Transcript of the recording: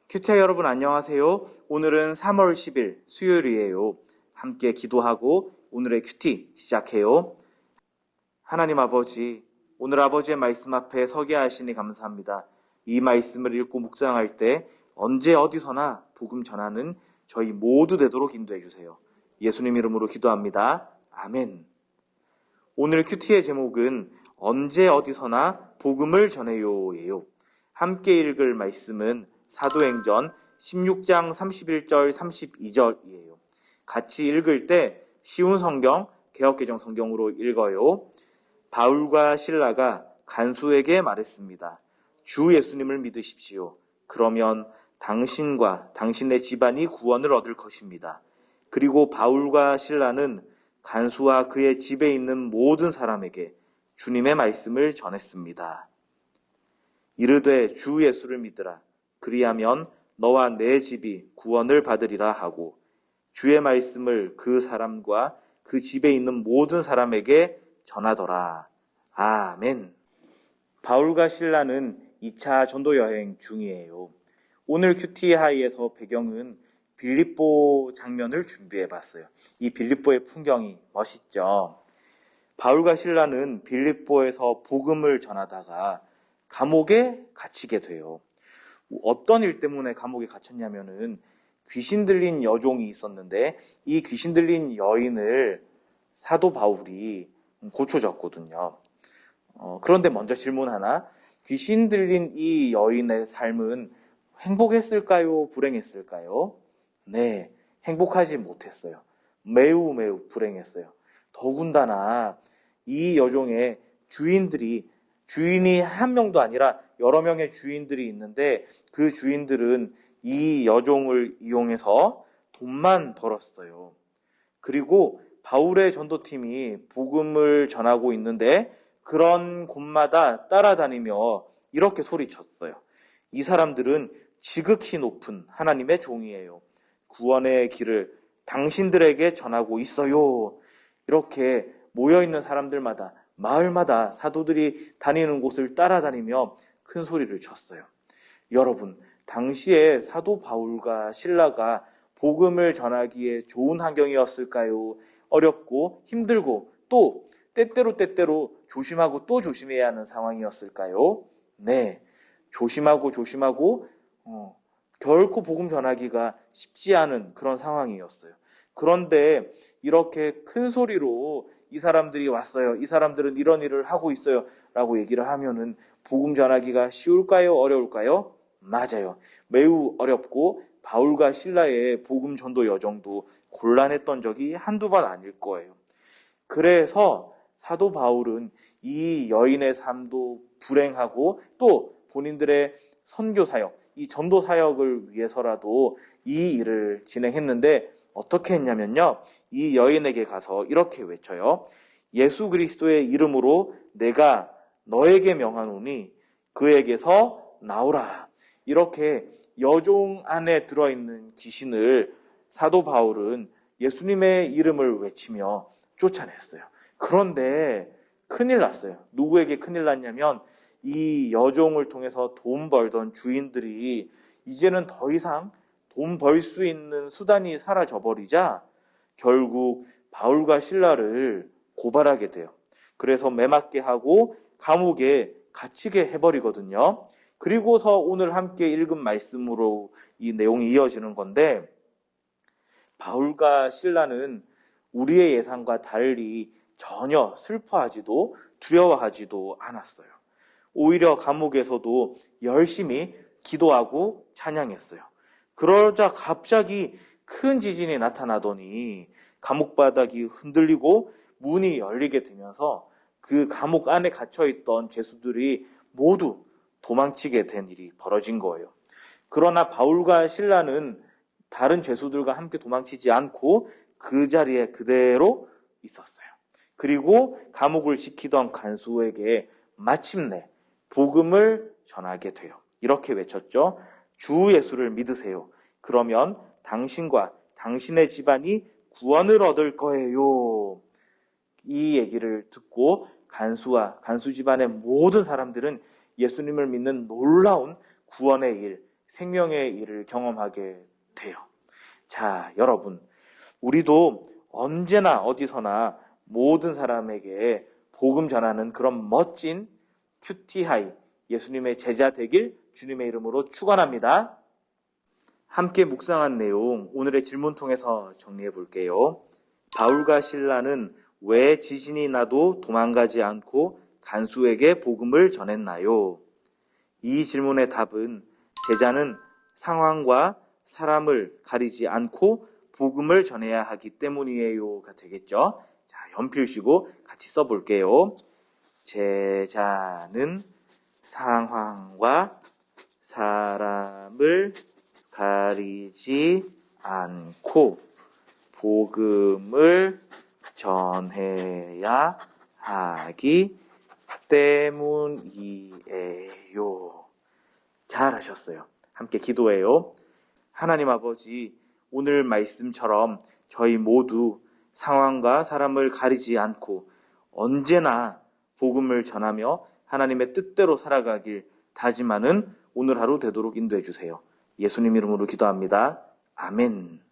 큐티아 여러분 안녕하세요. 오늘은 3월 10일 수요일이에요. 함께 기도하고 오늘의 큐티 시작해요. 하나님 아버지, 오늘 아버지의 말씀 앞에 서게 하시니 감사합니다. 이 말씀을 읽고 묵상할 때 언제 어디서나 복음 전하는 저희 모두 되도록 인도해 주세요. 예수님 이름으로 기도합니다. 아멘. 오늘 큐티의 제목은 언제 어디서나 복음을 전해요예요. 함께 읽을 말씀은 사도행전 16장 31절 32절이에요. 같이 읽을 때 쉬운 성경, 개역개정 성경으로 읽어요. 바울과 실라가 간수에게 말했습니다. 주 예수님을 믿으십시오. 그러면 당신과 당신의 집안이 구원을 얻을 것입니다. 그리고 바울과 실라는 간수와 그의 집에 있는 모든 사람에게 주님의 말씀을 전했습니다. 이르되 주 예수를 믿으라. 그리하면 너와 내 집이 구원을 받으리라 하고 주의 말씀을 그 사람과 그 집에 있는 모든 사람에게 전하더라. 아멘. 바울과 실라는 2차 전도 여행 중이에요. 오늘 큐티하이에서 배경은 빌립보 장면을 준비해봤어요. 이 빌립보의 풍경이 멋있죠. 바울과 실라는 빌립보에서 복음을 전하다가 감옥에 갇히게 돼요. 어떤 일 때문에 감옥에 갇혔냐면은 귀신 들린 여종이 있었는데 이 귀신 들린 여인을 사도 바울이 고쳐줬거든요. 그런데 먼저 질문 하나. 귀신 들린 이 여인의 삶은 행복했을까요? 불행했을까요? 네, 행복하지 못했어요. 매우 불행했어요. 더군다나 이 여종의 주인이 한 명도 아니라 여러 명의 주인들이 있는데 그 주인들은 이 여종을 이용해서 돈만 벌었어요. 그리고 바울의 전도팀이 복음을 전하고 있는데 그런 곳마다 따라다니며 이렇게 소리쳤어요. 이 사람들은 지극히 높은 하나님의 종이에요. 구원의 길을 당신들에게 전하고 있어요. 이렇게 모여있는 사람들마다 마을마다 사도들이 다니는 곳을 따라다니며 큰 소리를 쳤어요. 여러분, 당시에 사도 바울과 실라가 복음을 전하기에 좋은 환경이었을까요? 어렵고 힘들고 또 때때로 조심하고 또 조심해야 하는 상황이었을까요? 네, 조심하고 결코 복음 전하기가 쉽지 않은 그런 상황이었어요. 그런데 이렇게 큰 소리로 이 사람들이 왔어요. 이 사람들은 이런 일을 하고 있어요. 라고 얘기를 하면은 복음 전하기가 쉬울까요? 어려울까요? 맞아요. 매우 어렵고 바울과 실라의 복음 전도 여정도 곤란했던 적이 한두 번 아닐 거예요. 그래서 사도 바울은 이 여인의 삶도 불행하고 또 본인들의 선교 사역, 이 전도 사역을 위해서라도 이 일을 진행했는데 어떻게 했냐면요. 이 여인에게 가서 이렇게 외쳐요. 예수 그리스도의 이름으로 내가 너에게 명하노니 그에게서 나오라. 이렇게 여종 안에 들어있는 귀신을 사도 바울은 예수님의 이름을 외치며 쫓아냈어요. 그런데 큰일 났어요. 누구에게 큰일 났냐면 이 여종을 통해서 돈 벌던 주인들이 이제는 더 이상 돈 벌 수 있는 수단이 사라져버리자 결국 바울과 실라를 고발하게 돼요. 그래서 매맞게 하고 감옥에 갇히게 해버리거든요. 그리고서 오늘 함께 읽은 말씀으로 이 내용이 이어지는 건데 바울과 실라는 우리의 예상과 달리 전혀 슬퍼하지도 두려워하지도 않았어요. 오히려 감옥에서도 열심히 기도하고 찬양했어요. 그러자 갑자기 큰 지진이 나타나더니 감옥 바닥이 흔들리고 문이 열리게 되면서 그 감옥 안에 갇혀있던 죄수들이 모두 도망치게 된 일이 벌어진 거예요. 그러나 바울과 실라는 다른 죄수들과 함께 도망치지 않고 그 자리에 그대로 있었어요. 그리고 감옥을 지키던 간수에게 마침내 복음을 전하게 돼요. 이렇게 외쳤죠. 주 예수를 믿으세요. 그러면 당신과 당신의 집안이 구원을 얻을 거예요. 이 얘기를 듣고 간수와 간수 집안의 모든 사람들은 예수님을 믿는 놀라운 구원의 일, 생명의 일을 경험하게 돼요. 자, 여러분, 우리도 언제나 어디서나 모든 사람에게 복음 전하는 그런 멋진 큐티하이 예수님의 제자 되길 주님의 이름으로 축원합니다. 함께 묵상한 내용 오늘의 질문 통해서 정리해 볼게요. 바울과 실라는 왜 지진이 나도 도망가지 않고 간수에게 복음을 전했나요? 이 질문의 답은 제자는 상황과 사람을 가리지 않고 복음을 전해야 하기 때문이에요가 되겠죠. 자, 연필 쉬고 같이 써볼게요. 제자는 상황과 사람을 가리지 않고 복음을 전해야 하기 때문이에요. 잘하셨어요. 함께 기도해요. 하나님 아버지, 오늘 말씀처럼 저희 모두 상황과 사람을 가리지 않고 언제나 복음을 전하며 하나님의 뜻대로 살아가길 다짐하는 오늘 하루 되도록 인도해 주세요. 예수님 이름으로 기도합니다. 아멘.